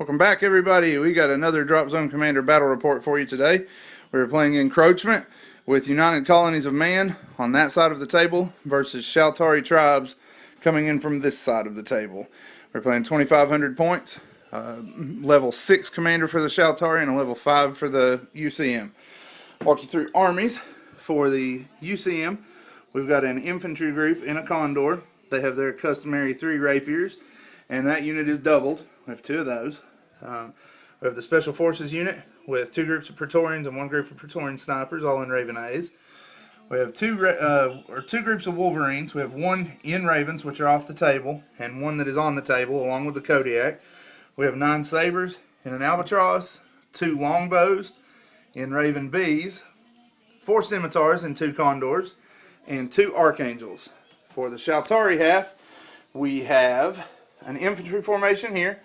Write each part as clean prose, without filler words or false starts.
Welcome back, everybody. We got another Dropzone Commander battle report for you today. We're playing Encroachment with United Colonies of Man on that side of the table versus Shaltari tribes coming in from this side of the table. We're playing 2,500 points, level 6 commander for the Shaltari and a level 5 for the UCM. Walk you through armies for the UCM. We've got an infantry group in a condor. They have their customary 3 rapiers, and that unit is doubled. We have 2 of those. We have the Special Forces unit with 2 groups of Praetorians and 1 group of Praetorian snipers, all in Raven A's. We have 2 groups of Wolverines. We have 1 in Ravens, which are off the table, and 1 that is on the table, along with the Kodiak. We have 9 Sabres in an Albatross, 2 Longbows in Raven B's, 4 Scimitars and 2 Condors, and 2 Archangels. For the Shaltari half, we have an infantry formation here,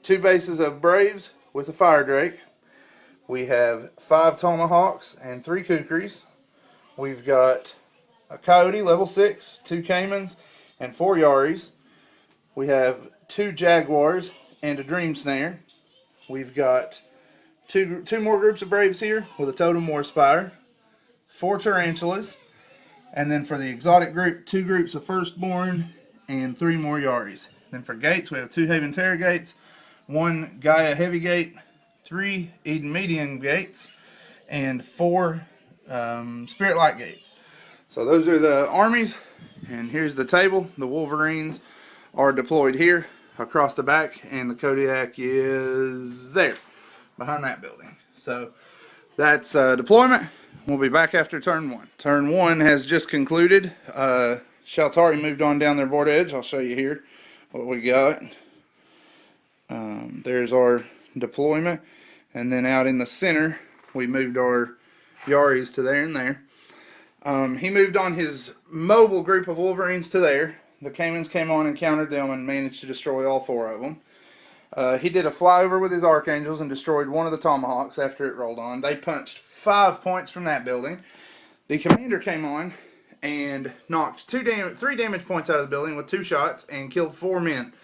2 bases of Braves with a Fire Drake. We have 5 Tomahawks and 3 Kukris. We've got a Coyote, level 6, 2 Caimans, and 4 Yaris. We have 2 Jaguars and a Dream Snare. We've got two more groups of Braves here with a Totem War Spire, 4 Tarantulas, and then for the exotic group, 2 groups of Firstborn and 3 more Yaris. Then for gates, we have 2 Haven Terror gates, 1 Gaia Heavy Gate, 3 Eden Median gates, and 4 Spirit Light gates. So those are the armies, and here's the table. The Wolverines are deployed here across the back, and the Kodiak is there behind that building. So that's deployment. We'll be back after turn 1. Turn 1 has just concluded. Shaltari moved on down their board edge. I'll show you here what we got. There's our deployment, and then out in the center we moved our Yaris to there and there. He moved on his mobile group of Wolverines to there. The Caimans came on and countered them and managed to destroy all 4 of them. He did a flyover with his Archangels and destroyed 1 of the Tomahawks after it rolled on. They punched 5 points from that building. The commander came on and knocked 3 damage points out of the building with 2 shots and killed 4 men.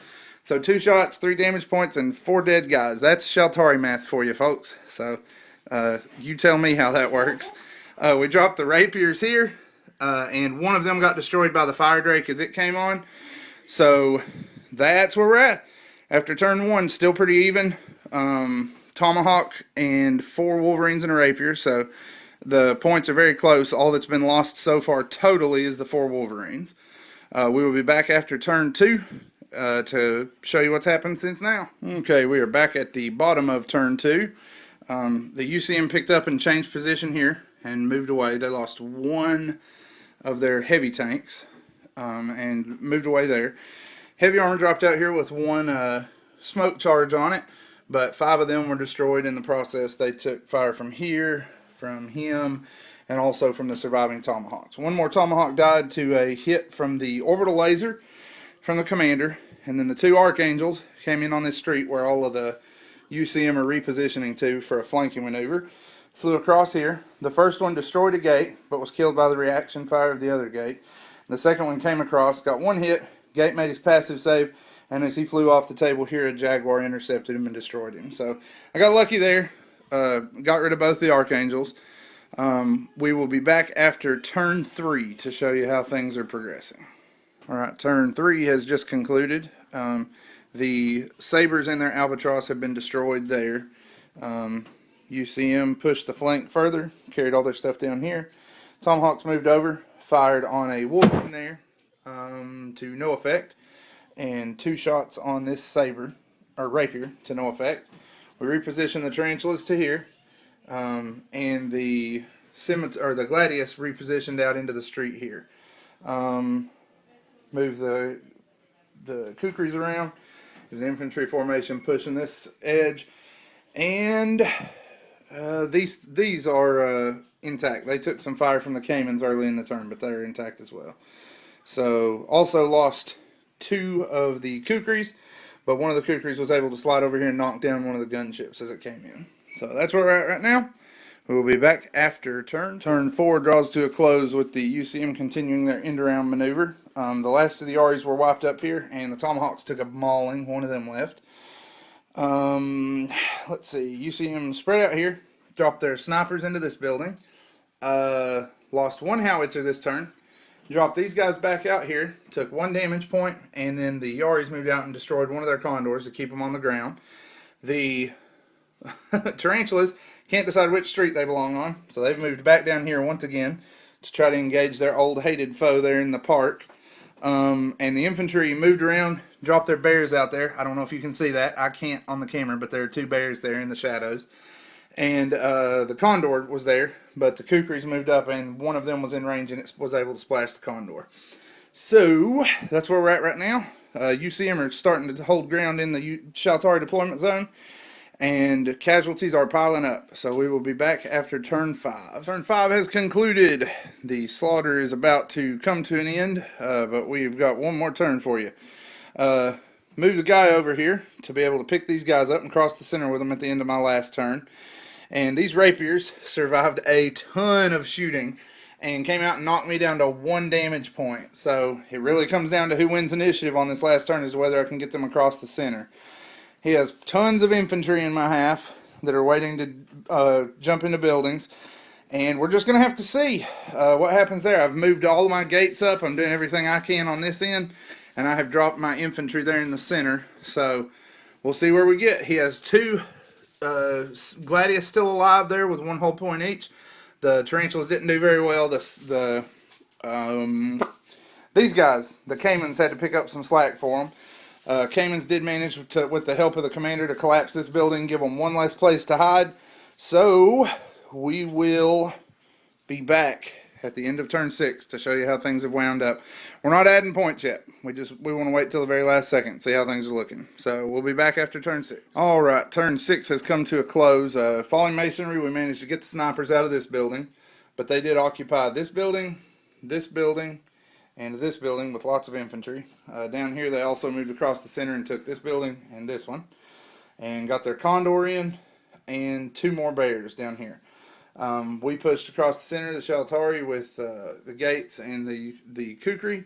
So 2 shots, 3 damage points, and 4 dead guys. That's Shaltari math for you, folks. So you tell me how that works. We dropped the rapiers here, and 1 of them got destroyed by the Fire Drake as it came on. So that's where we're at. After turn 1, still pretty even. Tomahawk and 4 Wolverines and a rapier. So the points are very close. All that's been lost so far totally is the 4 Wolverines. We will be back after turn 2 to show you what's happened since now. Okay, we are back at the bottom of turn 2. The UCM picked up and changed position here and moved away. They lost 1 of their heavy tanks and moved away there. Heavy armor dropped out here with 1 smoke charge on it, but 5 of them were destroyed in the process. They took fire from here, from him, and also from the surviving Tomahawks. 1 more Tomahawk died to a hit from the orbital laser from the commander, and then the 2 Archangels came in on this street where all of the UCM are repositioning to for a flanking maneuver. Flew across here. The first one destroyed a gate, but was killed by the reaction fire of the other gate. The second one came across, got 1 hit, gate made his passive save, and as he flew off the table here, a Jaguar intercepted him and destroyed him. So I got lucky there. Got rid of both the Archangels. We will be back after turn 3 to show you how things are progressing. Alright, turn 3 has just concluded. The Sabres and their Albatross have been destroyed there. UCM pushed the flank further, carried all their stuff down here. Tomahawks moved over, fired on a Wolverine there to no effect, and 2 shots on this Sabre, or Rapier, to no effect. We repositioned the Tarantulas to here, and the Gladius repositioned out into the street here. Move the Kukris around. There's an infantry formation pushing this edge, and these are intact. They took some fire from the Caimans early in the turn, but they're intact as well. So also lost 2 of the Kukris, but 1 of the Kukris was able to slide over here and knock down 1 of the gunships as it came in. So that's where we're at right now. We will be back after turn. Turn 4 draws to a close with the UCM continuing their end-around maneuver. The last of the Yaris were wiped up here, and the Tomahawks took a mauling. 1 of them left. Let's see. You see them spread out here. Dropped their snipers into this building. Lost one howitzer this turn. Dropped these guys back out here. Took 1 damage point, and then the Yaris moved out and destroyed one of their condors to keep them on the ground. The tarantulas can't decide which street they belong on, so they've moved back down here once again to try to engage their old hated foe there in the park. And the infantry moved around, dropped their bears out there. I don't know if you can see that. I can't on the camera, but there are 2 bears there in the shadows. And the condor was there, but the kukris moved up, and one of them was in range, and it was able to splash the condor. So that's where we're at right now. UCM are starting to hold ground in the Shaltari deployment zone, and casualties are piling up. So we will be back after turn 5. Turn 5 has concluded. The slaughter is about to come to an end, but we've got one more turn for you. Move the guy over here to be able to pick these guys up and cross the center with them at the end of my last turn. And these rapiers survived a ton of shooting and came out and knocked me down to 1 damage point. So it really comes down to who wins initiative on this last turn as to whether I can get them across the center. He has tons of infantry in my half that are waiting to jump into buildings. And we're just going to have to see what happens there. I've moved all of my gates up. I'm doing everything I can on this end. And I have dropped my infantry there in the center. So we'll see where we get. He has 2 Gladius still alive there with 1 whole point each. The tarantulas didn't do very well. These guys, the Caimans, had to pick up some slack for them. Caimans did manage to, with the help of the commander, to collapse this building, give them 1 less place to hide. So we will be back at the end of turn 6 to show you how things have wound up. We're not adding points yet. We want to wait till the very last second and see how things are looking. So we'll be back after turn 6. All right, turn 6 has come to a close. Falling masonry, we managed to get the snipers out of this building, but they did occupy this building, and this building with lots of infantry. Down here, they also moved across the center and took this building and this one, and got their condor in, and 2 more bears down here. We pushed across the center of the Shaltari with the gates and the kukri,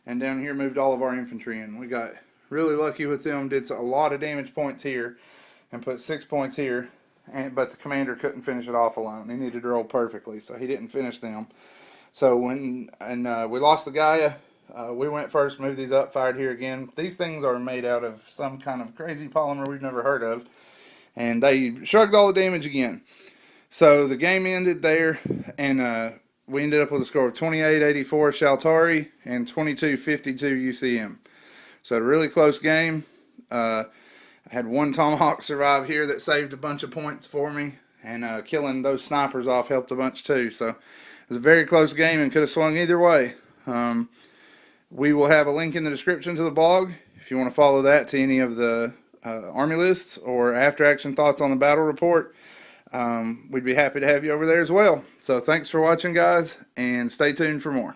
and down here moved all of our infantry in. We got really lucky with them, did a lot of damage points here, and put 6 points here, but the commander couldn't finish it off alone. He needed to roll perfectly, so he didn't finish them. So we lost the Gaia. We went first, moved these up, fired here again. These things are made out of some kind of crazy polymer we've never heard of, and they shrugged all the damage again. So the game ended there, and we ended up with a score of 28-84 Shaltari and 22-52 UCM. So a really close game. I had 1 tomahawk survive here that saved a bunch of points for me, and killing those snipers off helped a bunch too. So it was a very close game and could have swung either way. We will have a link in the description to the blog if you want to follow that to any of the army lists or after action thoughts on the battle report. We'd be happy to have you over there as well. So thanks for watching, guys, and stay tuned for more.